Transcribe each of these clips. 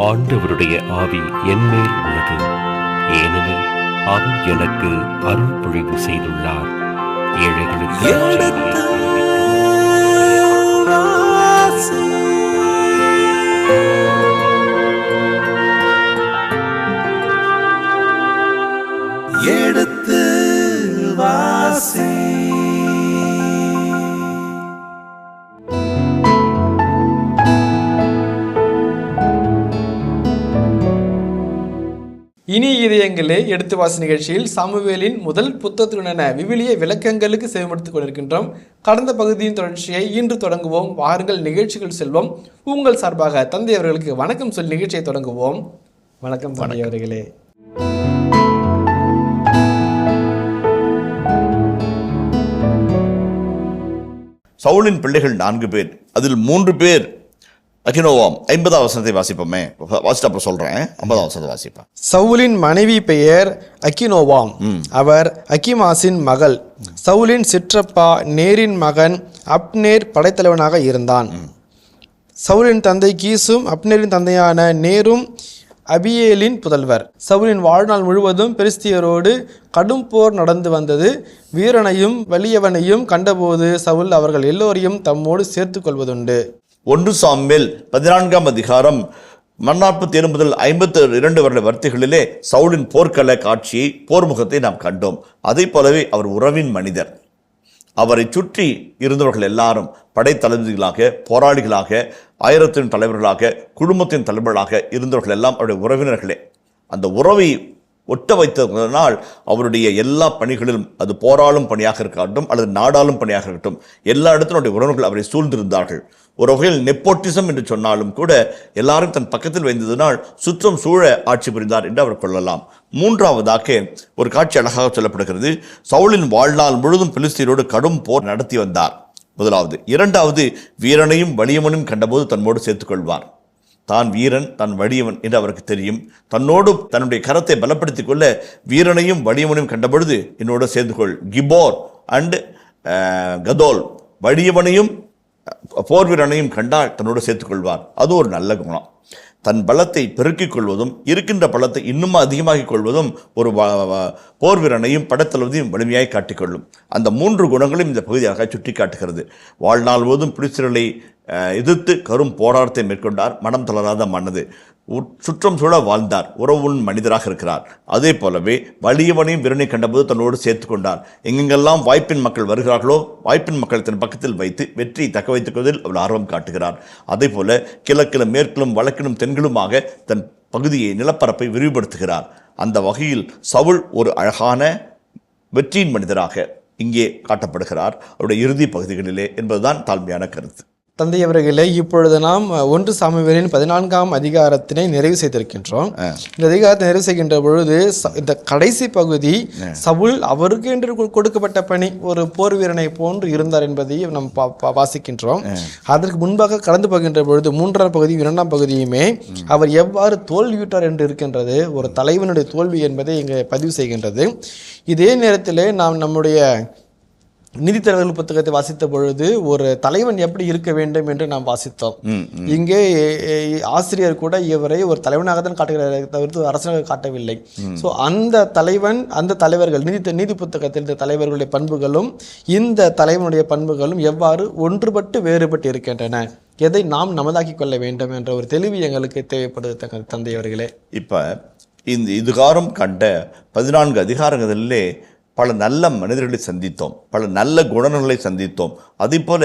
ஆண்டவருடைய ஆவி என்மேல் உள்ளது, ஏனெனில் அவர் எனக்கு அருள் பொழிவு செய்துள்ளார். ஏழைகளுக்கு எடுத்து வாசி. இனி இதயங்களே எடுத்து வாசி நிகழ்ச்சியில் சாமுவேலின் முதல் புத்தகத்துடனான விவிலிய விளக்கங்களுக்கு செவிமடுத்துக் கொண்டிருக்கின்றோம். கடந்த பகுதியின் தொடர்ச்சியை இன்று தொடங்குவோம். வாருங்கள் நிகழ்ச்சிகள் செல்வோம். உங்கள் சார்பாக தந்தை அவர்களுக்கு வணக்கம் சொல்லி நிகழ்ச்சியை தொடங்குவோம். வணக்கம் தந்தை அவர்களே. சவுலின் பிள்ளைகள் 4 பேர், அதில் 3 பேர் அகினோவாம். 50ஆம் வசனத்தை வாசிப்போமே, வாசிட்டு அப்புறம் சொல்றேன். 50ஆம் வசனத்தை வாசிப்பேன். சவுலின் மனைவி பெயர் அகினோவாம், அவர் அகிமாசின் மகள். சவுலின் சிற்றப்பா நேரின் மகன் அப்னேர் படைத்தலைவனாக இருந்தான். சவுலின் தந்தை கீசும் அப்னேரின் தந்தையான நேரும் அபியேலின் புதல்வர். சவுலின் வாழ்நாள் முழுவதும் பெலிஸ்தியரோடு கடும் போர் நடந்து வந்தது. வீரனையும் வலியவனையும் கண்டபோது சவுல் அவர்கள் எல்லோரையும் தம்மோடு சேர்த்து கொள்வதுண்டு. 1 சாமுவேல் 14ஆம் அதிகாரம் 47 முதல் 52 வருட வர்த்திகளிலே சவுலின் போர்க்கள காட்சியை, போர்முகத்தை நாம் கண்டோம். அதே போலவே அவர் உறவின் மனிதர். அவரை சுற்றி இருந்தவர்கள் எல்லாரும் படைத்தளபதிகளாக, போராளிகளாக, ஆயிரத்தின் தலைவர்களாக, குடும்பத்தின் தலைவர்களாக இருந்தவர்கள் எல்லாம் அவருடைய உறவினர்களே. அந்த உறவை ஒட்ட வைத்ததனால் அவருடைய எல்லா பணிகளிலும், அது போராளும் பணியாக இருக்கட்டும் அல்லது நாடாளும் பணியாக இருக்கட்டும், எல்லா இடத்தினுடைய உறவினர்கள் அவரை சூழ்ந்திருந்தார்கள். ஒரு வகையில் நெப்போட்டிசம் என்று சொன்னாலும் கூட எல்லாரும் தன் பக்கத்தில் வைத்ததினால் சுற்றம் சூழ ஆட்சி புரிந்தார் என்று அவர் கொள்ளலாம். 3ஆவதாக ஒரு காட்சி அழகாக சொல்லப்படுகிறது. சவுலின் வாழ்நாள் முழுதும் பெலிஸ்தியரோடு கடும் போர் நடத்தி வந்தார். 1வது. 2வது, வீரனையும் வலியவனும் கண்டபோது தன்னோடு சேர்த்துக்கொள்வார். தான் வீரன், தான் வலியவன் என்று அவருக்கு தெரியும். தன்னோடு தன்னுடைய கரத்தை பலப்படுத்திக் கொள்ள வீரனையும் வலியவனையும் கண்டபொழுது என்னோடு சேர்ந்து கொள். கிபோர் அண்ட் கதோல், வலியவனையும் போர் வீரனையும் கண்டால் தன்னோடு சேர்த்துக்கொள்வார். அது ஒரு நல்ல குணம். தன் பலத்தை பெருக்கிக் கொள்வதும் இருக்கின்ற பலத்தை இன்னும் அதிகமாகிக் கொள்வதும் ஒரு போர் வீரனையும் படைத்தளபதியும் வலிமையாய் காட்டிக்கொள்ளும். அந்த 3 குணங்களும் இந்த பகுதியாக சுட்டி காட்டுகிறது. வாழ்நாள் போதும் பிலிஸ்தீனரை எதிர்த்து கரும் போராட்டத்தை மேற்கொண்டார். மனம் தளராத மனது, சுற்றம் சூழ வாழ்ந்தார். உறவுன் மனிதராக இருக்கிறார். அதே போலவே வலியவனையும் வீரனை கண்டபோது தன்னோடு சேர்த்து கொண்டார். எங்கெங்கெல்லாம் வாய்ப்பின் மக்கள் வருகிறார்களோ வாய்ப்பின் மக்கள் தன் பக்கத்தில் வைத்து வெற்றியை தக்க வைத்துக் கொள்வதில் அவர் ஆர்வம் காட்டுகிறார். அதே போல கிழக்கிலும் மேற்கிலும் வடக்கிலும் தென்கிலுமாக தன் பகுதியை, நிலப்பரப்பை விரிவுபடுத்துகிறார். அந்த வகையில் சவுல் ஒரு அழகான வெற்றியின் மனிதராக இங்கே காட்டப்படுகிறார் அவருடைய இறுதி பகுதிகளிலே என்பதுதான் தாழ்மையான கருத்து. தந்தை அவர்களே, இப்பொழுது நாம் 1 சாமுவேலின் 14ஆம் அதிகாரத்தினை நிறைவு செய்திருக்கின்றோம். இந்த அதிகாரத்தை நிறைவு செய்கின்ற பொழுது இந்த கடைசி பகுதி சவுல் அவருக்கு என்று கொடுக்கப்பட்ட பணி, ஒரு போர் வீரனை போன்று இருந்தார் என்பதை நாம் வாசிக்கின்றோம். அதற்கு முன்பாக கடந்து போகின்ற பொழுது 3ஆம் பகுதி 2ஆம் பகுதியுமே அவர் எவ்வாறு தோல்வியுற்றார் என்று இருக்கின்றது. ஒரு தலைவனுடைய தோல்வி என்பதை இங்கே பதிவு செய்கின்றது. இதே நேரத்தில் நாம் நம்முடைய நீதித்தலைவர்கள் புத்தகத்தை வாசித்த பொழுது ஒரு தலைவன் எப்படி இருக்க வேண்டும் என்று நாம் வாசித்தோம். இங்கே ஆசிரியர் கூட இவரை ஒரு தலைவனாக தான் காட்டுகிறாரை தவிர்த்து அரசனாக காட்டவில்லை. ஸோ அந்த தலைவன், அந்த தலைவர்கள், நீதி புத்தகத்தில் இந்த தலைவர்களுடைய பண்புகளும் இந்த தலைவனுடைய பண்புகளும் எவ்வாறு ஒன்றுபட்டு வேறுபட்டு இருக்கின்றன, எதை நாம் நமதாக்கி கொள்ள வேண்டும் என்ற ஒரு தெளிவு எங்களுக்கு தேவைப்படுது தந்தை அவர்களே. இப்போ இந்த இதுகாரம் கண்ட 14 அதிகாரங்களிலே பல நல்ல மனிதர்களை சந்தித்தோம், பல நல்ல குணங்களை சந்தித்தோம். அதே போல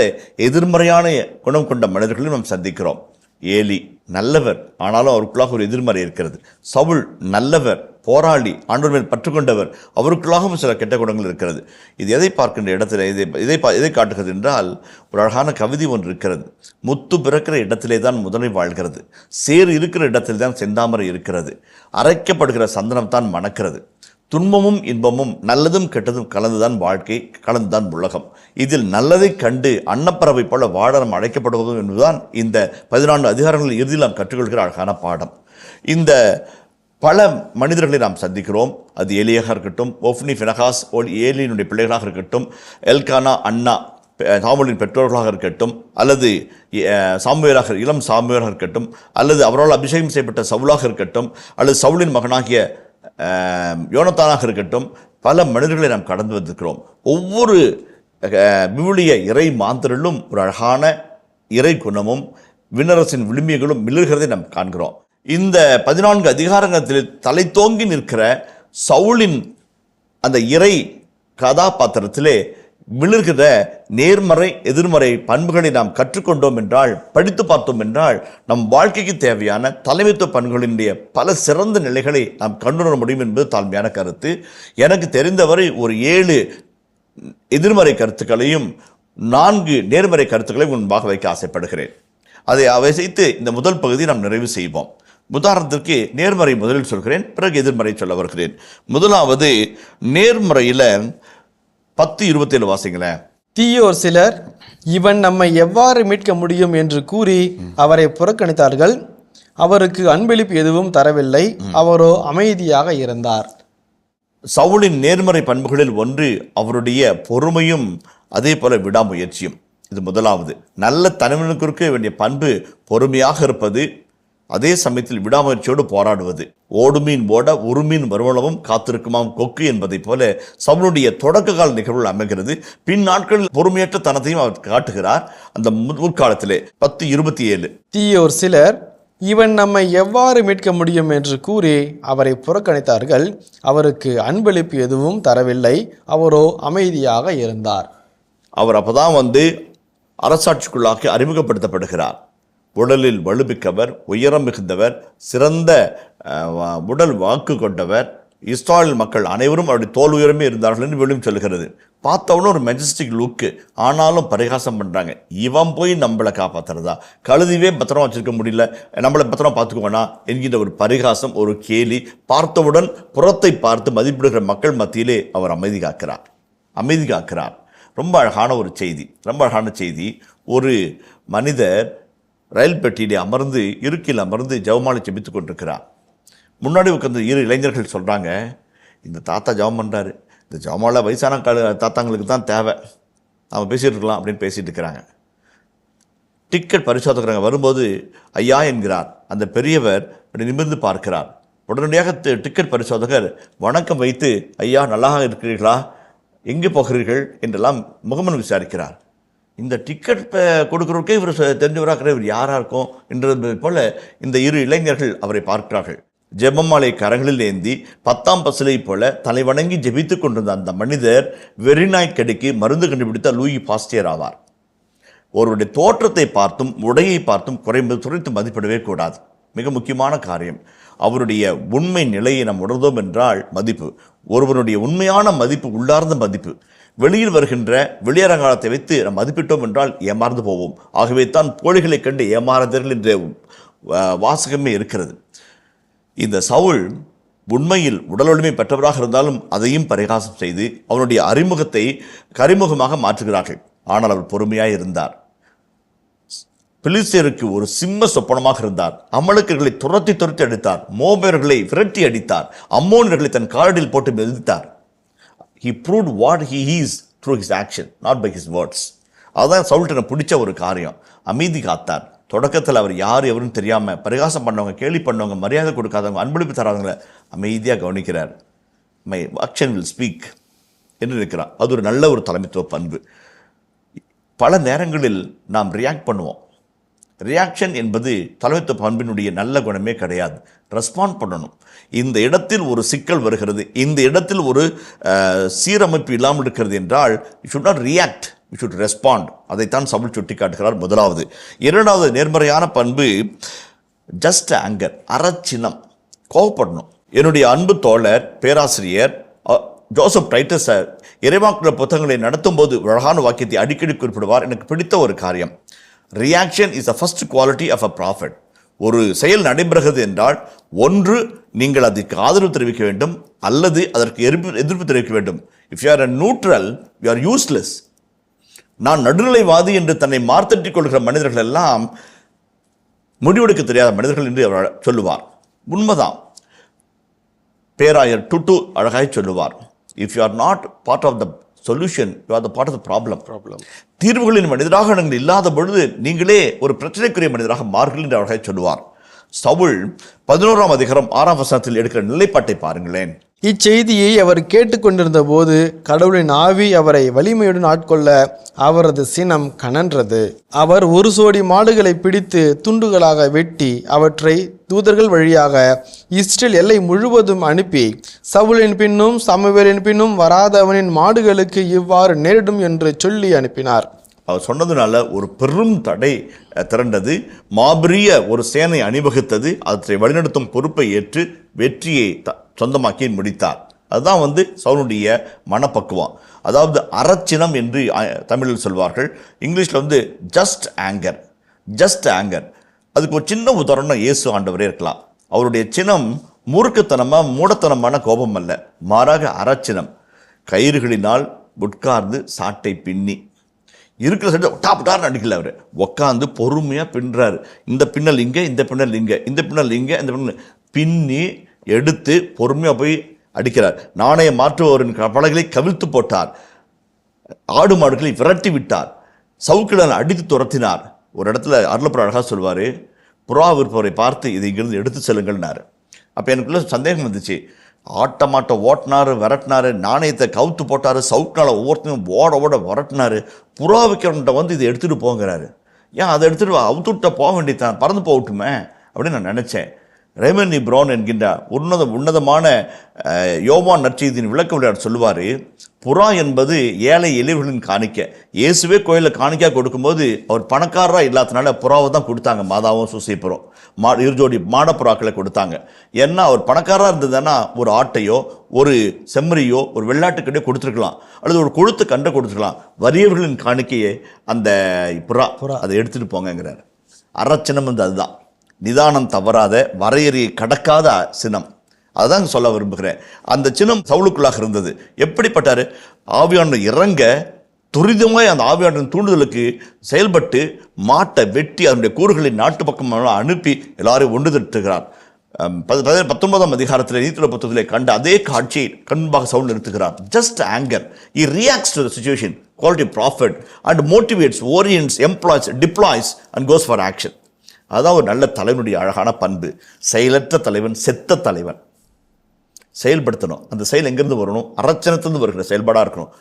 எதிர்மறையான குணம் கொண்ட மனிதர்களையும் நாம் சந்திக்கிறோம். ஏலி நல்லவர், ஆனாலும் அவருக்குள்ளாக ஒரு எதிர்மறை இருக்கிறது. சவுல் நல்லவர், போராளி, ஆண்டவர் மேல் பற்றுக்கொண்டவர், அவருக்குள்ளாகவும் சில கெட்ட குணங்கள் இருக்கிறது. இது எதை பார்க்கின்ற இடத்துல எதை காட்டுகிறது என்றால், ஒரு அழகான கவிதை ஒன்று இருக்கிறது. முத்து பிறக்கிற இடத்திலே தான் முதலை வாழ்கிறது, சேர் இருக்கிற இடத்திலே தான் செந்தாமரை இருக்கிறது, அரைக்கப்படுகிற சந்தனம் தான் மணக்கிறது. துன்பமும் இன்பமும், நல்லதும் கெட்டதும் கலந்துதான் வாழ்க்கை, கலந்துதான் உலகம். இதில் நல்லதை கண்டு அன்னப்பறவை போல வாழ நாம் அழைக்கப்படுவதும் என்பதுதான் இந்த 14 அதிகாரங்களில் இறுதியில் நாம் கற்றுக்கொள்கிற அழகான பாடம். இந்த பல மனிதர்களை நாம் சந்திக்கிறோம். அது ஏலியாக இருக்கட்டும், ஒஃப்னி, ஃபினகாஸ், ஏலியினுடைய பிள்ளைகளாக இருக்கட்டும், எல்கானா, அண்ணா, சாமுவேலின் பெற்றோர்களாக இருக்கட்டும், அல்லது இளம் சாமுவேலாக இருக்கட்டும், அல்லது அவரால் அபிஷேகம் செய்யப்பட்ட சவுலாக இருக்கட்டும், அல்லது சவுலின் மகனாகிய யோனத்தானாக இருக்கட்டும், பல மனிதர்களை நாம் கடந்து வந்திருக்கிறோம். ஒவ்வொரு விவிலிய இறை மாந்தரிலும் ஒரு அழகான இறை குணமும் விண்ணரசின் விளிம்பியங்களும் மிளர்கிறதை நாம் காண்கிறோம். இந்த 14 அதிகாரங்களில் தலை தோங்கி நிற்கிற சவுலின் அந்த இறை கதாபாத்திரத்திலே விழுகிற நேர்மறை எதிர்மறை பண்புகளை நாம் கற்றுக்கொண்டோம் என்றால், படித்து பார்த்தோம் என்றால், நம் வாழ்க்கைக்கு தேவையான தலைமைத்துவ பண்புகளினுடைய பல சிறந்த நிலைகளை நாம் கண்டுணர முடியும் என்பது தாழ்மையான கருத்து. எனக்கு தெரிந்தவரை ஒரு 7 எதிர்மறை கருத்துக்களையும் 4 நேர்மறை கருத்துக்களையும் முன்பாக வைக்க ஆசைப்படுகிறேன். அதை வைத்து இந்த முதல் பகுதியை நாம் நிறைவு செய்வோம். உதாரணத்திற்கு நேர்மறை முதலில் சொல்கிறேன், பிறகு எதிர்மறை சொல்ல வருகிறேன். முதலாவது நேர்மறையில் 10:27 வாசிங்களேன். தீயோர் சிலர் இவன் நம்மை எவ்வாறு மீட்க முடியும் என்று கூறி அவரை புறக்கணித்தார்கள். அவருக்கு அன்பளிப்பு எதுவும் தரவில்லை, அவரோ அமைதியாக இருந்தார். சவுலின் நேர்மறை பண்புகளில் ஒன்று அவருடைய பொறுமையும் அதே போல விடாமுயற்சியும். இது முதலாவது. நல்ல தனிமனுக்கு வேண்டிய பண்பு பொறுமையாக இருப்பது, அதே சமயத்தில் விடாமுயற்சியோடு போராடுவது. ஓடுமீன் ஓட உருமீன் வருவனவும் காத்திருக்குமாம் கொக்கு என்பதை போல சவுலுடைய தொடக்க கால நிகழ்வுகள் அமைகிறது. பின் நாட்களில் பொறுமையற்ற தனத்தையும் அவர் காட்டுகிறார். அந்த முற்காலத்திலே 10:27 தீயோர் சிலர் இவன் நம்மை எவ்வாறு மீட்க முடியும் என்று கூறி அவரை புறக்கணித்தார்கள். அவருக்கு அன்பளிப்பு எதுவும் தரவில்லை, அவரோ அமைதியாக இருந்தார். அவர் அப்பதான் அரசாட்சிக்குள்ளாக அறிமுகப்படுத்தப்படுகிறார். உடலில் வலுமிக்கவர், உயரம் மிகுந்தவர், சிறந்த உடல் வாக்கு கொண்டவர். இஸ்ராயல் மக்கள் அனைவரும் அவருடைய தோல் உயரமே இருந்தார்கள் என்று வெளியும் சொல்கிறது. பார்த்தவனும் ஒரு மெஜஸ்டிக் லுக்கு, ஆனாலும் பரிகாசம் பண்ணுறாங்க. இவன் போய் நம்மளை காப்பாற்றுறதா, கழுதிவே பத்திரமா வச்சுருக்க முடியல, நம்மளை பத்திரமா பார்த்துக்குவோனா என்கின்ற ஒரு பரிகாசம், ஒரு கேலி. பார்த்தவுடன் புறத்தை பார்த்து மதிப்பிடுகிற மக்கள் மத்தியிலே அவர் அமைதி காக்கிறார். ரொம்ப அழகான ஒரு செய்தி, ரொம்ப அழகான செய்தி. ஒரு மனிதர் ரயில் பெட்டியிலே அமர்ந்து, இருக்கில் அமர்ந்து ஜெபமாலை ஜெபித்து கொண்டிருக்கிறார். முன்னாடி உட்கார்ந்து 2 இளைஞர்கள் சொல்கிறாங்க, இந்த தாத்தா ஜெபம் பண்ணுறாரு, இந்த ஜெபமாலை வயசான தாத்தாங்களுக்கு தான் தேவை, நாம் பேசிகிட்டு இருக்கலாம் அப்படின்னு பேசிகிட்டு இருக்கிறாங்க. டிக்கெட் பரிசோதகராங்க வரும்போது ஐயா என்கிறார். அந்த பெரியவர் அப்படி நிமிர்ந்து பார்க்கிறார். உடனடியாக டிக்கெட் பரிசோதகர் வணக்கம் வைத்து, ஐயா நல்லா இருக்கிறீர்களா, எங்கே போகிறீர்கள் என்றெல்லாம் முகமன் விசாரிக்கிறார். இந்த டிக்கெட் கொடுக்குறவருக்கே இவர் தெரிஞ்சவராக இவர் யாராக இருக்கும் என்றது போல இந்த 2 இளைஞர்கள் அவரை பார்க்கிறார்கள். ஜெபமாலை கரங்களில் ஏந்தி 10ஆம் பசிலை போல தலை வணங்கி ஜெபித்து கொண்டிருந்த அந்த மனிதர் வெறிநாய்க்கடிக்கு மருந்து கண்டுபிடித்த லூயி பாஸ்டியர் ஆவார். ஒருவருடைய தோற்றத்தை பார்த்தும் உடையை பார்த்தும் குறைத்து மதிப்பிடவே கூடாது. மிக முக்கியமான காரியம். அவருடைய உண்மை நிலையை நாம் உணர்ந்தோம் என்றால் மதிப்பு, ஒருவருடைய உண்மையான மதிப்பு, உள்ளார்ந்த மதிப்பு. வெளியில் வருகின்ற வெளியரங்காலத்தை வைத்து நாம் மதிப்பிட்டோம் என்றால் ஏமாறந்து போவோம். ஆகவே தான் போலிகளை கண்டு ஏமாறுதல் என்ற வாசகமே இருக்கிறது. இந்த சவுல் உண்மையில் உடல் வலிமை பெற்றவராக இருந்தாலும் அதையும் பரிகாசம் செய்து அவனுடைய அறிமுகத்தை கரிமுகமாக மாற்றுகிறார்கள். ஆனால் அவர் பொறுமையாக இருந்தார். பிலிஸ்தியருக்கு ஒரு சிம்ம சொப்பனமாக இருந்தார். அமலக்கர்களை துரத்தி அடித்தார். மோபேர்களை விரட்டி அடித்தார். அம்மோனியர்களை தன் காலடியில் போட்டு மிதித்தார். He proved what he is through his action, not by his words. அதுதான் சவுல்ட்ட பிடிச்ச ஒரு காரியம். அமைதி காத்தார். தொடக்கத்தில் அவர் யார் எவருன்னு தெரியாமல் பரிகாசம் பண்ணவங்க, கேலி பண்ணவங்க, மரியாதை கொடுக்காதவங்க, அன்பளிப்பு தராதவங்களை அமைதியாக கவனிக்கிறார். மை ஆக்ஷன் வில் ஸ்பீக் என்று இருக்கிறார். அது ஒரு நல்ல ஒரு தலைமைத்துவ பண்பு. பல நேரங்களில் நாம் ரியாக்ட் பண்ணுவோம். ரியாக்ஷன் என்பது தலைமைத்துவ பண்பினுடைய நல்ல குணமே கிடையாது. ரெஸ்பாண்ட் பண்ணணும். இந்த இடத்தில் ஒரு சிக்கல் வருகிறது, இந்த இடத்தில் ஒரு சீரமைப்பு இல்லாமல் இருக்கிறது என்றால் you should not react, you should respond. அதைத்தான் சவுல் சுட்டி காட்டுகிறார். முதலாவது. இரண்டாவது நேர்மறையான பண்பு ஜஸ்ட் ஆங்கர், அறச்சினம், கோவப்படணும். என்னுடைய அன்பு தோழர் பேராசிரியர் ஜோசப் டைட்டஸ் இறைவாக்குற புத்தகங்களை நடத்தும் போது அழகான வாக்கியத்தை அடிக்கடி குறிப்பிடுவார். எனக்கு பிடித்த ஒரு காரியம், reaction is the first quality of a prophet. ஒரு செயல் நடைபெறுகிறது என்றால் ஒன்று நீங்கள் அதற்கு ஆதரவு தெரிவிக்க வேண்டும், அல்லது அதற்கு எதிர்ப்பு தெரிவிக்க வேண்டும். If you R a neutral, you are useless. நான் நடுநிலைவாதி என்று தன்னை மார்த்தட்டிக் கொள்கிற மனிதர்கள் எல்லாம் முடிவெடுக்க தெரியாத மனிதர்கள் என்று அவர் சொல்லுவார். உண்மைதான். பேராயர் டுட்டு அழகாய் சொல்லுவார், if you are not part of the solution, you are the part of the problem. தீர்வுகளின் மனிதராக நீங்கள் இல்லாத பொழுது நீங்களே ஒரு பிரச்சனைக்குரிய மனிதராக மாறுங்கள் என்று அவர்கள் சொல்லுவார். சவுல் 11ஆம் அதிகாரம் 6ஆம் வசனத்தில் எடுக்கிற நிலைப்பாட்டை பாருங்களேன். இச்செய்தியை அவர் கேட்டுக்கொண்டிருந்த போது கடவுளின் ஆவி அவரை வலிமையுடன் ஆட்கொள்ள அவரது சினம் கனன்றது. அவர் ஒரு சோடி மாடுகளை பிடித்து துண்டுகளாக வெட்டி அவற்றை தூதர்கள் வழியாக இஸ்ரேல் எல்லை முழுவதும் அனுப்பி, சவுலின் பின்னும் சமுவேலின் பின்னும் வராதவனின் மாடுகளுக்கு இவ்வாறு நேரிடும் என்று சொல்லி அனுப்பினார். அவர் சொன்னதுனால ஒரு பெரும் தடை திரண்டது. மாபெரிய ஒரு சேனை அணிவகுத்தது. அதை வழிநடத்தும் பொறுப்பை ஏற்று வெற்றியை சொந்தமாக்கி முடித்தார். அதுதான் சவுலுடைய மனப்பக்குவம். அதாவது அறச்சினம் என்று தமிழில் சொல்வார்கள். இங்கிலீஷில் ஜஸ்ட் ஆங்கர். அதுக்கு ஒரு சின்ன உதாரணம் இயேசு ஆண்டவரே இருக்கலாம். அவருடைய சினம் மூர்க்கத்தனமாக மூடத்தனமான கோபம் அல்ல, மாறாக அறச்சினம். கயிறுகளினால் உட்கார்ந்து சாட்டை பின்னி இருக்கிற சைடு டாப்டார்னு அடிக்கல. அவர் உட்காந்து பொறுமையாக பின்னுறாரு. இந்த பின்னல் இங்கே, இந்த பின்னல் இங்கே, இந்த பின்னல் இங்கே, இந்த பின்னல் பின்னி எடுத்து பொறுமையாக போய் அடிக்கிறார். நாணயம் மாற்றுபவரின் பலகைகளை கவிழ்த்து போட்டார். ஆடு மாடுகளை விரட்டி விட்டார். சவுக்கிடால் அடித்து துரத்தினார். ஒரு இடத்துல அருளப்புற அழகாக சொல்வார், புறா விற்பவரை பார்த்து இதை இங்கிருந்து எடுத்து செல்லுங்கள்னாரு. அப்போ எனக்குள்ள சந்தேகம் வந்துச்சு. ஆட்டமாட்ட ஓட்டினாரு, விரட்டினாரு, நாணயத்தை கவுத்து போட்டார், சவுக்கினால ஒவ்வொருத்தையும் ஓட விரட்டினாரு. புறா விற்கிறவன்ட்ட இதை எடுத்துகிட்டு போங்கிறாரு. ஏன் அதை எடுத்துகிட்டு அவுத்துட்ட போக வேண்டியதான், பறந்து போகட்டுமே அப்படின்னு நான் நினச்சேன். ரேமன் ப்ரௌன் என்கின்ற உன்னதமான யோவான் நற்செய்தியின் விளக்க விளையாட சொல்லுவார், புறா என்பது ஏழை எளியவர்களின் காணிக்கை. இயேசுவே கோயிலில் காணிக்கையாக கொடுக்கும்போது அவர் பணக்காரராக இல்லாதனால புறாவை தான் கொடுத்தாங்க. மாதாவும் சூசைப்புறம் இருஜோடி மாடப்புறாக்களை கொடுத்தாங்க. ஏன்னா அவர் பணக்காரராக இருந்ததுன்னா ஒரு ஆட்டையோ ஒரு செம்மறியோ ஒரு வெள்ளாட்டுக்கடையோ கொடுத்துருக்கலாம், அல்லது ஒரு கொழுத்து கண்டை கொடுத்துருக்கலாம். வறியவர்களின் காணிக்கையே அந்த புறா அதை எடுத்துகிட்டு போங்கிறார். அறச்சினம் அதுதான், நிதானம் தவறாத வரையறையை கடக்காத சினம். அதுதான் சொல்ல விரும்புகிறேன். அந்த சின்னம் சவுலுக்குள்ளாக இருந்தது. எப்படிப்பட்டாரு? ஆவியானவர் இறங்க துரிதமாய் அந்த ஆவியானவரின் தூண்டுதலுக்கு செயல்பட்டு மாட்டை வெட்டி அதனுடைய கூறுகளை நாட்டு பக்கம் அனுப்பி எல்லாரையும் ஒன்று திட்டுகிறார். 19ஆம் அதிகாரத்தில் நீதித்துறை புத்தகத்திலே கண்ட அதே காட்சியை கண்பாக சவுல் நிறுத்துகிறார். Just anger. He reacts to the situation, quality prophet, and motivates, orients, employs, deploys and goes for action. அதுதான் ஒரு நல்ல தலைவனுடைய அழகான பண்பு. செயலற்ற தலைவன் செத்த தலைவன். செயல்படுத்தணும். அந்த செயல் எங்கேருந்து வரணும்? அறச்சனத்திலிருந்து வருகிற செயல்பாடாக இருக்கணும்.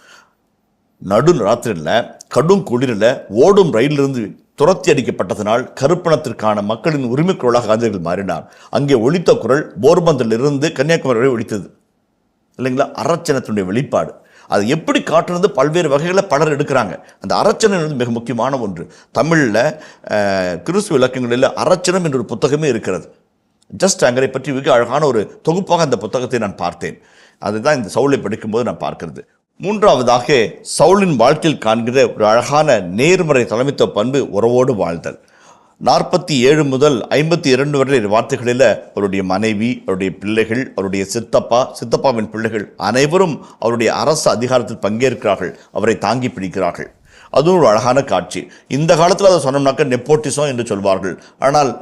நடு ராத்திரியில் கடும் குளிரில் ஓடும் ரயிலிருந்து துரத்தி அடிக்கப்பட்டதனால் கருப்பணத்திற்கான மக்களின் உரிமை குரலாக காந்தியர்கள் மாறினார். அங்கே ஒலித்த குரல் போர்பந்திலிருந்து கன்னியாகுமரி வரை ஒலித்தது இல்லைங்களா? அறச்சனத்தினுடைய வெளிப்பாடு. அது எப்படி காட்டுறது பல்வேறு வகைகளில் பலர் எடுக்கிறாங்க. அந்த அறச்சனம் மிக முக்கியமான ஒன்று. தமிழில் கிறிஸ்துவ இலக்கியங்களில் அறச்சனம் என்ற ஒரு புத்தகமே இருக்கிறது. ஜஸ்ட் ஆங்கரை பற்றி மிக அழகான ஒரு தொகுப்பாக அந்த புத்தகத்தை நான் பார்த்தேன். அதுதான் இந்த சவுலை படிக்கும்போது நான் பார்க்கிறது. மூன்றாவதாக சவுலின் வாழ்க்கையில் காண்கிற ஒரு அழகான நேர்மறை தலைமைத்துவ பண்பு உறவோடு வாழ்தல். 47 முதல் 52 வரை வார்த்தைகளில் அவருடைய மனைவி, அவருடைய பிள்ளைகள், அவருடைய சித்தப்பாவின் பிள்ளைகள் அனைவரும் அவருடைய அரசு அதிகாரத்தில் பங்கேற்கிறார்கள், அவரை தாங்கி பிடிக்கிறார்கள். அதுவும் ஒரு அழகான காட்சி. இந்த காலத்தில் அதை சொன்னோம்னாக்க நெப்போட்டிசம் என்று சொல்வார்கள். ஆனால்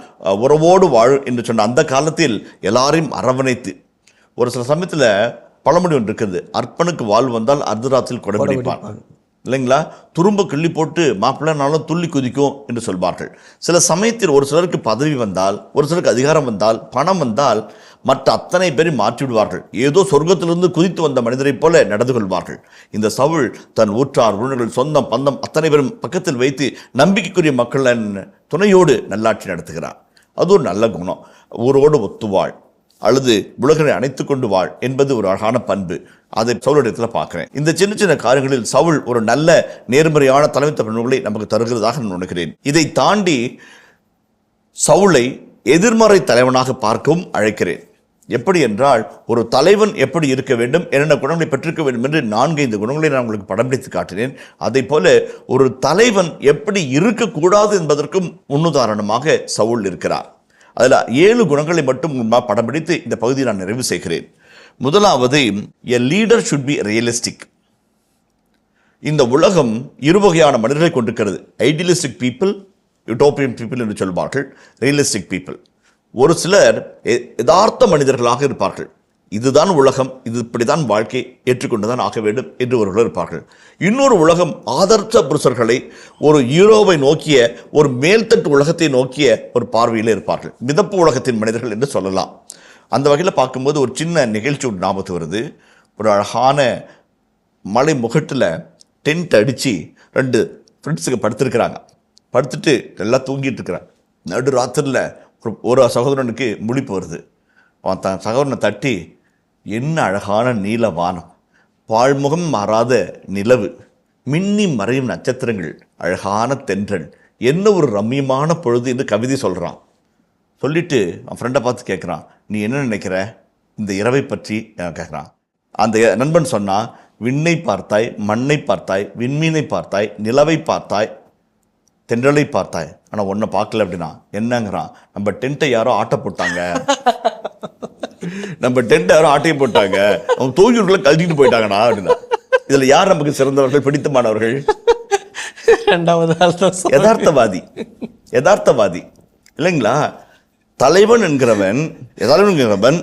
உறவோடு வாழ் என்று சொன்ன அந்த காலத்தில் எல்லாரையும் அரவணைத்து, ஒரு சில சமயத்தில் பழமொழி ஒன்று இருக்குது, அர்ப்பனுக்கு வாழ் வந்தால் அர்த்தராத்தில் கொடைபிடிப்பான் இல்லைங்களா? துரும்ப கிள்ளி போட்டு மாப்பிள்ளைனாலும் துள்ளி குதிக்கும் என்று சொல்வார்கள். சில சமயத்தில் ஒரு சிலருக்கு பதவி வந்தால், ஒரு சிலருக்கு அதிகாரம் வந்தால், பணம் வந்தால் மற்ற அத்தனை பேரையும் மாற்றிவிடுவார்கள். ஏதோ சொர்க்கத்திலிருந்து குதித்து வந்த மனிதரைப் போல நடந்து கொள்வார்கள். இந்த சவுல் தன் ஊற்றார் உறவினர்கள் சொந்தம் பந்தம் அத்தனை பேரும் பக்கத்தில் வைத்து நம்பிக்கைக்குரிய மக்களின் துணையோடு நல்லாட்சி நடத்துகிறார். அது ஒரு நல்ல குணம். ஊரோடு ஒத்துவாள் அல்லது உலகனை அணைத்து கொண்டு வாழ் என்பது ஒரு அழகான பண்பு. அதை சவுலிடத்தில் பார்க்கிறேன். இந்த சின்ன சின்ன காரியங்களில் சவுல் ஒரு நல்ல நேர்மறையான தலைமைத்துவ பண்புகளை நமக்கு தருகிறதாக நான் நினைக்கிறேன். இதை தாண்டி சவுலை எதிர்மறை தலைவனாக பார்க்கவும் அழைக்கிறேன். எப்படி என்றால், ஒரு தலைவன் எப்படி இருக்க வேண்டும், என்னென்ன குணங்களை பெற்றிருக்க வேண்டும் என்று 4-5 குணங்களை நான் உங்களுக்கு படம் பிடித்து காட்டினேன். அதை போல ஒரு தலைவன் எப்படி இருக்கக்கூடாது என்பதற்கும் முன்னுதாரணமாக சவுல் இருக்கிறார். அதில் 7 குணங்களை மட்டும் படம் பிடித்து இந்த பகுதியை நான் நிறைவு செய்கிறேன். முதலாவது, எ லீடர் ஷுட் பி ரியலிஸ்டிக். இந்த உலகம் இருவகையான மனிதர்களை கொண்டிருக்கிறது. ஐடியலிஸ்டிக் பீப்புள், யூட்டோப்பியன் பீப்புள் என்று சொல்வார்கள். Realistic people. ஒரு சிலர் யதார்த்த மனிதர்களாக இருப்பார்கள். இதுதான் உலகம், இது இப்படிதான் வாழ்க்கை, ஏற்றுக்கொண்டுதான் ஆக வேண்டும் என்று ஒருவர் இருப்பார்கள். இன்னொரு உலகம் ஆதர்ச புருஷர்களை ஒரு ஹீரோவை நோக்கிய ஒரு மேல்தட்டு உலகத்தை நோக்கிய ஒரு பார்வையில் இருப்பார்கள். மிதப்பு உலகத்தின் மனிதர்கள் என்று சொல்லலாம். அந்த வகையில் பார்க்கும்போது ஒரு சின்ன நிகழ்ச்சி ஒன்று ஞாபகத்து வருது. ஒரு அழகான மலை முகட்டில் டென்ட் அடித்து 2 ஃப்ரெண்ட்ஸுக்கு படுத்துருக்கிறாங்க. படுத்துட்டு எல்லாம் தூங்கிட்டு இருக்கிறாங்க. நடு ராத்திரில் ஒரு சகோதரனுக்கு முழிப்பு வருது. அவன் தன் சகோதரனை தட்டி, என்ன அழகான நீல வானம், பாழ்முகம் மாறாத நிலவு, மின்னி மறையும் நட்சத்திரங்கள், அழகான தென்றல், என்ன ஒரு ரம்மியமான பொழுது என்று கவிதை சொல்கிறான். சொல்லிட்டு அவன் ஃப்ரெண்டை பார்த்து கேட்குறான், நீ என்ன நினைக்கிற இந்த இரவை பற்றி கேட்குறான். அந்த நண்பன் சொன்னான், விண்ணை பார்த்தாய், மண்ணை பார்த்தாய், விண்மீனை பார்த்தாய், நிலவை பார்த்தாய், தென்றலை பார்த்தாய், ஆனால் ஒன்றை பார்க்கல அப்படின்னா என்னங்கிறான். நம்ம டென்ட்டை யாரோ ஆட்டை போட்டாங்க, நம்ம டென்ட் யாரோ ஆட்டையை போட்டாங்க, அவங்க தூங்கிக்குள்ள கழட்டிட்டு போயிட்டாங்கண்ணா அப்படின்னா. இதில் யார் நமக்கு சிறந்தவர்கள், பிடித்தமானவர்கள்? 2வது யதார்த்தவாதி. யதார்த்தவாதி இல்லைங்களா? தலைவன் என்கிறவன்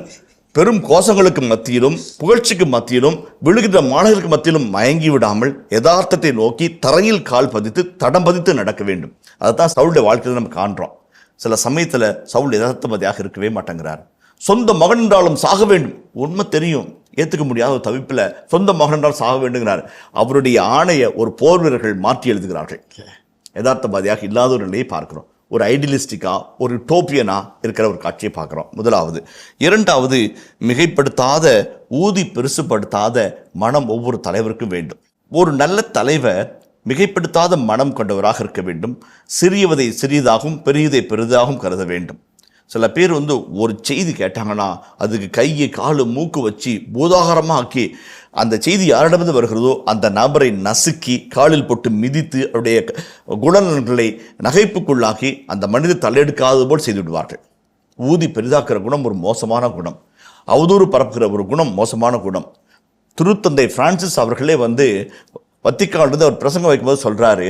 பெரும் கோஷங்களுக்கு மத்தியிலும் புகழ்ச்சிக்கு மத்தியிலும் விழுகின்ற மாணவர்களுக்கு மத்தியிலும் மயங்கி விடாமல் யதார்த்தத்தை நோக்கி தரையில் கால் பதித்து தடம் பதித்து நடக்க வேண்டும். அதுதான் சவுளுடைய வாழ்க்கையில் நம்ம காண்றோம். சில சமயத்தில் சவுல் யதார்த்தவாதியாக இருக்கவே மாட்டேங்கிறார். சொந்த மகன் என்றாலும் சாக வேண்டும், உண்மை தெரியும், ஏற்றுக்க முடியாத ஒரு தவிப்பில் சொந்த மகன் என்றால் சாக வேண்டுங்கிறார். அவருடைய ஆணையை ஒரு போர் வீரர்கள் மாற்றி எழுதுகிறார்கள். யதார்த்தவாதியாக இல்லாத ஒரு நிலையை பார்க்கிறோம். ஒரு ஐடியலிஸ்டிக்காக, ஒரு டோப்பியனா இருக்கிற ஒரு காட்சியை பார்க்குறோம். முதலாவது. இரண்டாவது, மிகைப்படுத்தாத, ஊதி பெருசுப்படுத்தாத மனம் ஒவ்வொரு தலைவருக்கும் வேண்டும். ஒரு நல்ல தலைவர் மிகைப்படுத்தாத மனம் கொண்டவராக இருக்க வேண்டும். சிறியவதை சிறியதாகவும் பெரியதை பெரிதாகவும் கருத வேண்டும். சில பேர் ஒரு செய்தி கேட்டாங்கன்னா அதுக்கு கையை காலு மூக்கு வச்சு பூதாகாரமாக ஆக்கி அந்த செய்தி யாரிடமிருந்து வருகிறதோ அந்த நபரை நசுக்கி காலில் போட்டு மிதித்து அவருடைய குணநலன்களை நகைப்புக்குள்ளாக்கி அந்த மனிதர் தலையெடுக்காதது போல் செய்து விடுவார்கள். ஊதி பெரிதாக்குற குணம் ஒரு மோசமான குணம். அவதூறு பரப்புகிற ஒரு குணம் மோசமான குணம். திருத்தந்தை பிரான்சிஸ் அவர்களே வத்திக்கானிலிருந்து அவர் பிரசங்கம் வைக்கும்போது சொல்கிறாரு,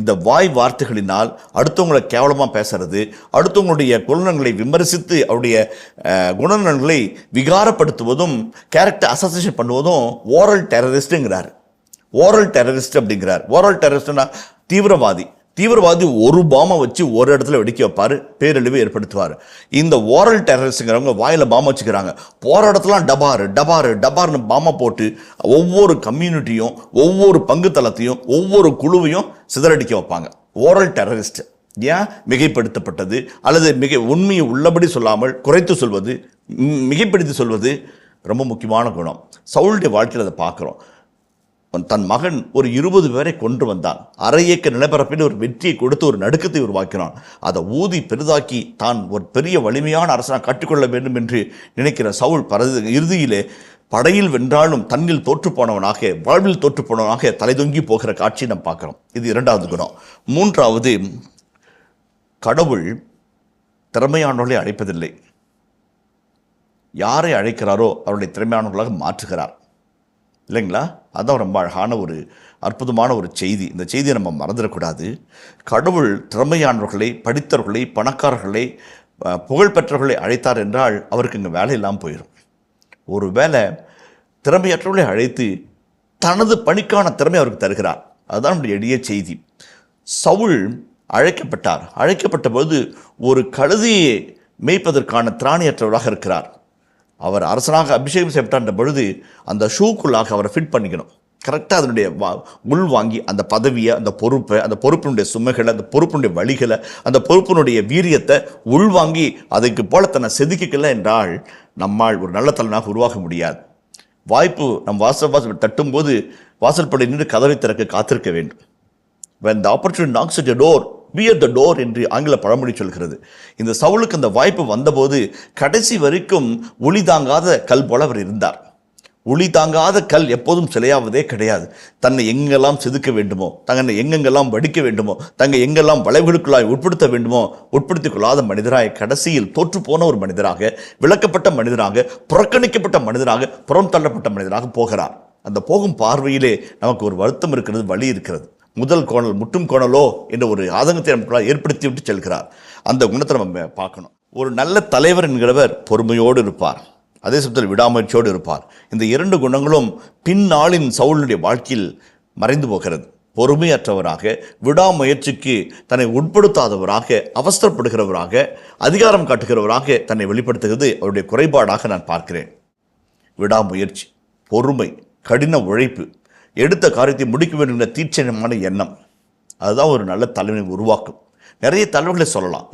இந்த வாய் வார்த்தைகளினால் அடுத்தவங்களை கேவலமாக பேசுறது, அடுத்தவங்களுடைய குணநலன்களை விமர்சித்து அவருடைய குணநலன்களை விகாரப்படுத்துவதும் கேரக்டர் அசோசியேஷன் பண்ணுவதும் ஓரல் டெரரிஸ்ட்டுங்கிறார். ஓரல் டெரரிஸ்ட் அப்படிங்கிறார். ஓரல் டெரரிஸ்ட்னா தீவிரவாதி ஒரு பாமை வச்சு ஒரு இடத்துல வெடிக்க வைப்பார், பேரழிவு ஏற்படுத்துவார். இந்த ஓரல் டெரரிஸ்ட்ங்கிறவங்க வாயில் பாமை வச்சுக்கிறாங்க. போகிற இடத்துலாம் டபார்னு பாமை போட்டு ஒவ்வொரு கம்யூனிட்டியும் ஒவ்வொரு பங்கு தளத்தையும் ஒவ்வொரு குழுவையும் சிதறடிக்க வைப்பாங்க. Oral terrorist. ஏன்? மிகைப்படுத்தப்பட்டது அல்லது உண்மையை உள்ளபடி சொல்லாமல் குறைத்து சொல்வது, மிகைப்படுத்தி சொல்வது ரொம்ப முக்கியமான குணம். சவுளுடைய வாழ்க்கையில் அதை பார்க்குறோம். தன் மகன் ஒரு 20 பேரை கொன்று வந்தான். அரை ஏக்கர் நிலப்பரப்பில் ஒரு வெற்றியை கொடுத்து ஒரு நடுக்கத்தை உருவாக்கினான். அதை ஊதி பெரிதாக்கி தான் ஒரு பெரிய வலிமையான அரசனாக கற்றுக்கொள்ள வேண்டும் என்று நினைக்கிற சவுல் இறுதியிலே படையில் வென்றாலும் தன்னில் தோற்றுப்போனவனாக, வாழ்வில் தோற்றுப்போனவனாக தலை தொங்கி போகிற காட்சியை நாம் பார்க்குறோம். இது 2வது குணம். 3வது, கடவுள் திறமையானவர்களை அழைப்பதில்லை. யாரை அழைக்கிறாரோ அவருடைய திறமையானவர்களாக மாற்றுகிறார். இல்லைங்களா? அதுதான் ரொம்ப அழகான ஒரு அற்புதமான ஒரு செய்தி. இந்த செய்தியை நம்ம மறந்துடக்கூடாது. கடவுள் திறமையானவர்களை, படித்தவர்களை, பணக்காரர்களை, புகழ்பெற்றவர்களை அழைத்தார் என்றால் அவருக்கு இங்கே வேலை இல்லாமல் போயிடும். ஒரு வேளை திறமையற்றவர்களை அழைத்து தனது பணிக்கான திறமை அவருக்கு தருகிறார். அதுதான் நம்முடைய எளிய செய்தி. சவுல் அழைக்கப்பட்டார். அழைக்கப்பட்ட போது ஒரு கழுதையை மேய்ப்பதற்கான திராணியற்றவராக இருக்கிறார். அவர் அரசனாக அபிஷேகம் செய்யப்பட்ட பொழுது அந்த ஷூக்குள்ளாக அவரை ஃபிட் பண்ணிக்கணும். கரெக்டாக அதனுடைய உள் வாங்கி அந்த பதவியை, அந்த பொறுப்பை, அந்த பொறுப்பினுடைய சுமைகளை, அந்த பொறுப்பினுடைய வழிகளை, அந்த பொறுப்பினுடைய வீரியத்தை உள்வாங்கி அதுக்கு போல தன்னை செதுக்கிக்கல என்றால் நம்மால் ஒரு நல்ல தலைவனாக உருவாக முடியாது. வாய்ப்பு நம் வாசல் தட்டும்போது வாசல்படி நின்று கதவை திறக்க காத்திருக்க வேண்டும். when the opportunity knocks at your door, be at the door என்று ஆங்கில பழமொழி சொல்கிறது. இந்த சவுலுக்கு அந்த வாய்ப்பு வந்தபோது கடைசி வரைக்கும் ஒளி தாங்காத கல் போல அவர் இருந்தார். ஒளி தாங்காத கல் எப்போதும் சிலையாவதே கிடையாது. தன்னை எங்கெல்லாம் செதுக்க வேண்டுமோ, தன்னை எங்கெங்கெல்லாம் வடிக்க வேண்டுமோ, தன்னை எங்கெல்லாம் வளைவுகளுக்குள்ளாய் உட்படுத்த வேண்டுமோ உட்படுத்திக் கொள்ளாத மனிதராக, கடைசியில் தோற்று போன ஒரு மனிதராக, விளக்கப்பட்ட மனிதராக, புறக்கணிக்கப்பட்ட மனிதராக, புறம் தள்ளப்பட்ட மனிதராக போகிறார். அந்த போகும் பார்வையிலே நமக்கு ஒரு வருத்தம் இருக்கிறது, வலி இருக்கிறது. முதல் கோணல் முட்டும் கோணலோ என்ற ஒரு ஆதங்கத்தை நமக்குள்ளாக ஏற்படுத்தி விட்டு செல்கிறார். அந்த குணத்தை நம்ம பார்க்கணும். ஒரு நல்ல தலைவர் என்கிறவர் பொறுமையோடு இருப்பார். அதே சமயத்தில் விடாமுயற்சியோடு இருப்பார். இந்த 2 குணங்களும் பின்னாளின் சவுலுடைய வாழ்க்கையில் மறைந்து போகிறது. பொறுமையற்றவராக, விடாமுயற்சிக்கு தன்னை உட்படுத்தாதவராக, அவசரப்படுகிறவராக, அதிகாரம் காட்டுகிறவராக தன்னை வெளிப்படுத்துகிறது அவருடைய குறைபாடாக நான் பார்க்கிறேன். விடாமுயற்சி, பொறுமை, கடின உழைப்பு, எடுத்த காரியத்தை முடிக்க வேண்டும் என்ற தீட்சணமான எண்ணம், அதுதான் ஒரு நல்ல தலைவனை உருவாக்கும். நிறைய தலைவர்களை சொல்லலாம்.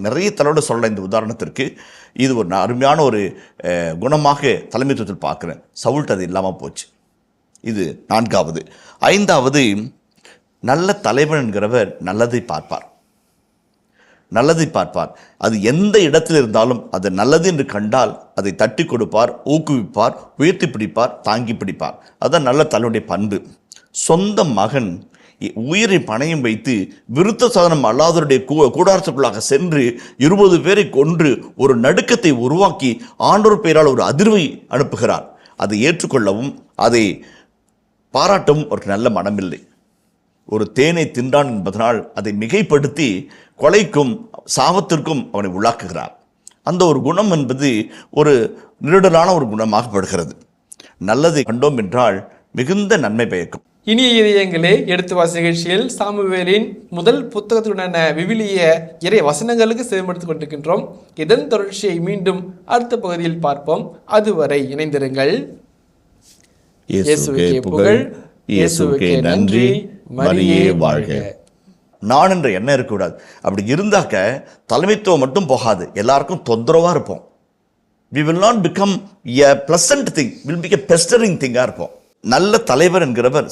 இந்த உதாரணத்திற்கு இது ஒரு அருமையான ஒரு குணமாக தலைமைத்துவத்தில் பார்க்குறேன். சவுல்ட்டு அது இல்லாமல் போச்சு. இது 4வது. 5வது, நல்ல தலைவன் என்கிறவர் நல்லதை பார்ப்பார். அது எந்த இடத்தில் இருந்தாலும் அது நல்லது என்று கண்டால் அதை தட்டி கொடுப்பார், ஊக்குவிப்பார், உயர்த்தி பிடிப்பார், தாங்கி பிடிப்பார். அதுதான் நல்ல தலைவனுடைய பண்பு. சொந்த மகன் உயிரை பணையம் வைத்து விருத்த சாதனம் அல்லாதவருடைய கூடாரத்துக்குள்ளாக சென்று 20 பேரை கொன்று ஒரு நடுக்கத்தை உருவாக்கி ஆண்டவர் பெயரால் ஒரு அதிர்வை அனுப்புகிறார். அதை ஏற்றுக்கொள்ளவும் அதை பாராட்டவும் ஒரு நல்ல மனமில்லை. ஒரு தேனை தின்றான் என்பதனால் அதை மிகைப்படுத்தி கொலைக்கும் சாபத்திற்கும் அவனை உள்ளாக்குகிறார். அந்த ஒரு குணம் என்பது ஒரு நிருடலான ஒரு குணமாகப்படுகிறது. நல்லதை கண்டோம் என்றால் மிகுந்த நன்மை பயக்கும். இனிய இதயங்களே, எடுத்து வாசி நிகழ்ச்சியில் சாமுவேலின் முதல் புத்தகத்துடனான விவிலிய இறை வசனங்களுக்கு செவிமடுத்துக் கொண்டிருக்கின்றோம். இதன் தொடர்ச்சியை மீண்டும் அடுத்த பகுதியில் பார்ப்போம். அதுவரை இணைந்திருங்கள். இயேசுவுக்கே புகழ், இயேசுவுக்கே நன்றி, மரியே வாழ்க. நான் என்ற எண்ணம் இருக்கக்கூடாது. அப்படி இருந்தாக்க தலைமைத்துவம் மட்டும் போகாது, எல்லாருக்கும் தொந்தரவாக இருப்போம். we will not become a pleasant thing, will be a pestering thing-ஆ இருப்போம். நல்ல தலைவர் என்கிறவர்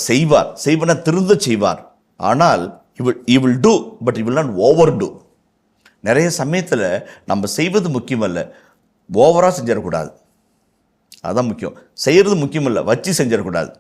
செய்வன திருந்த செய்வார். ஆனால் he will do, but he will not overdo. நிறைய சமயத்தில் நம்ம செய்வது முக்கியம் அல்ல, ஓவராக செஞ்சிடக்கூடாது. அதான் முக்கியம். செய்கிறது முக்கியம் இல்லை, வச்சு செஞ்சிடக்கூடாது.